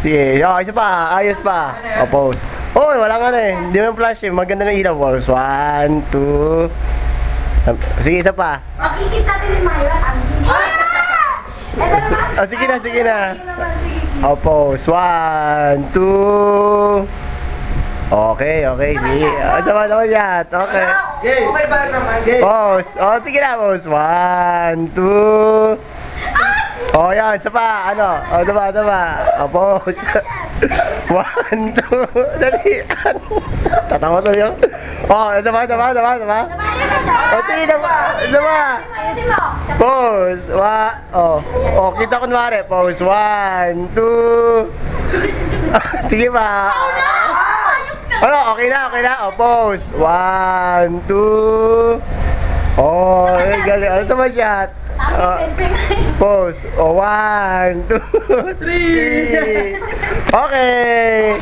Sige, isa pa. Ayos pa. O, pose. Uy, wala nga na eh. Hindi mo flash eh. Maganda ng ilaw. Pose. 1, 2. Sige, isa pa. Makikita natin ni Myra. Sige na, sige na. O, pose. 1, 2. Okay, okay. Sige. Tama yan. Okay. Okay ba naman? Game. Pose. O, sige na, pose. 1, 2. Oh, yan. Isa pa. Ano? O, tama. O, pose. 1, 2. Dali. Tatawa to yun. O, tama. O, sige na pa. Pose. O, kita kunwari. Pose. 1, 2. Sige pa. Ano, okay na. O, pose. 1, 2. Oh, galing. Ano naman shot? Pose. O, 1, 2, 3. Okay.